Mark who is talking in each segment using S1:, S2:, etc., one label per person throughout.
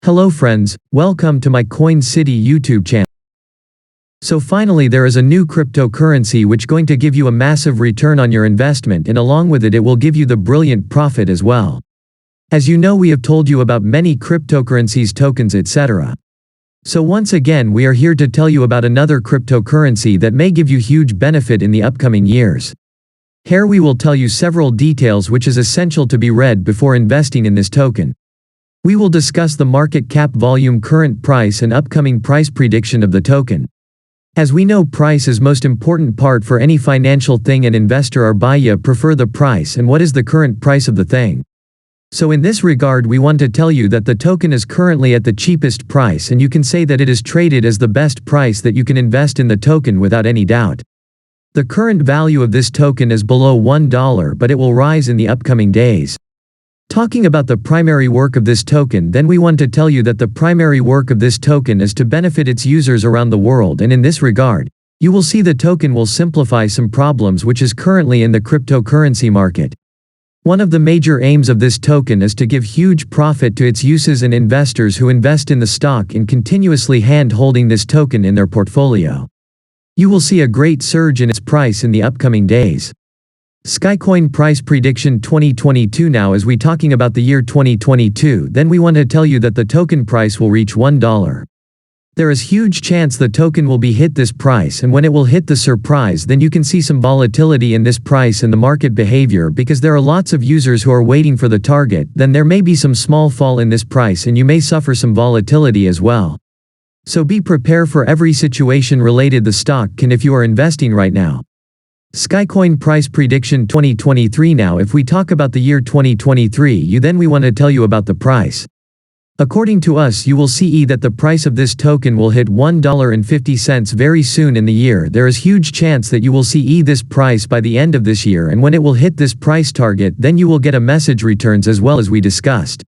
S1: Hello friends, welcome to my Coin City YouTube channel. So finally there is a new cryptocurrency which going to give you a massive return on your investment, and along with it will give you the brilliant profit as well. As you know, we have told you about many cryptocurrencies, tokens, etc. So once again we are here to tell you about another cryptocurrency that may give you huge benefit in the upcoming years. Here we will tell you several details which is essential to be read before investing in this token. We will discuss the market cap, volume, current price and upcoming price prediction of the token. As we know, price is most important part for any financial thing, and investor or buyer prefer the price and what is the current price of the thing. So in this regard we want to tell you that the token is currently at the cheapest price, and you can say that it is traded as the best price that you can invest in the token without any doubt. The current value of this token is below $1, but it will rise in the upcoming days. Talking about the primary work of this token, then we want to tell you that the primary work of this token is to benefit its users around the world, and in this regard, you will see the token will simplify some problems which is currently in the cryptocurrency market. One of the major aims of this token is to give huge profit to its users and investors who invest in the stock and continuously hand-holding this token in their portfolio. You will see a great surge in its price in the upcoming days. Skycoin price prediction 2022. Now as we talking about the year 2022, then we want to tell you that the token price will reach $1. There is huge chance the token will be hit this price, and when it will hit the surprise, then you can see some volatility in this price and the market behavior, because there are lots of users who are waiting for the target. Then there may be some small fall in this price and you may suffer some volatility as well. So be prepared for every situation related the stock can if you are investing right now. Skycoin price prediction 2023. Now if we talk about the year 2023, then we want to tell you about the price. According to us, you will see that the price of this token will hit $1.50 very soon in the year. There is huge chance that you will see this price by the end of this year, and when it will hit this price target, then you will get a message returns as well as we discussed.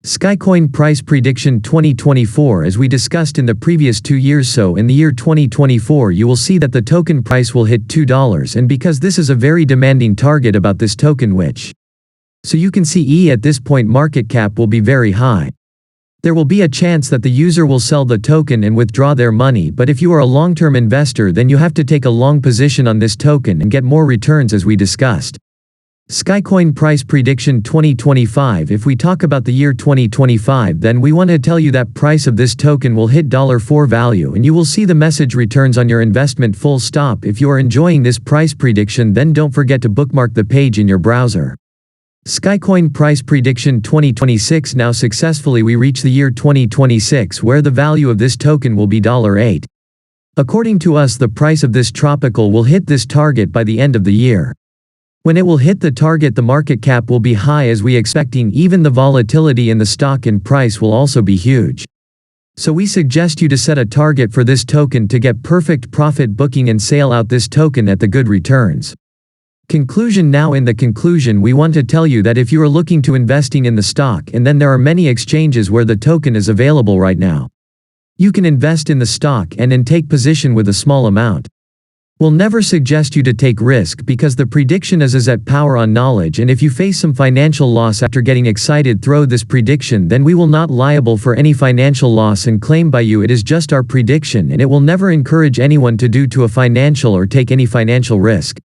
S1: Skycoin price prediction 2024, as we discussed in the previous 2 years. So in the year 2024 you will see that the token price will hit $2, and because this is a very demanding target about this token, which so you can see at this point market cap will be very high. There will be a chance that the user will sell the token and withdraw their money, but if you are a long-term investor, then you have to take a long position on this token and get more returns as we discussed. Skycoin price prediction 2025. If we talk about the year 2025, then we want to tell you that price of this token will hit $4 value, and you will see the message returns on your investment full stop. If you are enjoying this price prediction, then don't forget to bookmark the page in your browser. Skycoin price prediction 2026. Now successfully we reach the year 2026, where the value of this token will be $8. According to us, the price of this tropical will hit this target by the end of the year. When it will hit the target, the market cap will be high as we expecting. Even the volatility in the stock and price will also be huge. So we suggest you to set a target for this token to get perfect profit booking and sale out this token at the good returns. Conclusion. Now in the conclusion we want to tell you that if you are looking to investing in the stock, and then there are many exchanges where the token is available right now, you can invest in the stock and take position with a small amount. We'll never suggest you to take risk, because the prediction is at power on knowledge, and if you face some financial loss after getting excited through this prediction, then we will not liable for any financial loss and claim by you. It is just our prediction, and it will never encourage anyone to do to a financial or take any financial risk.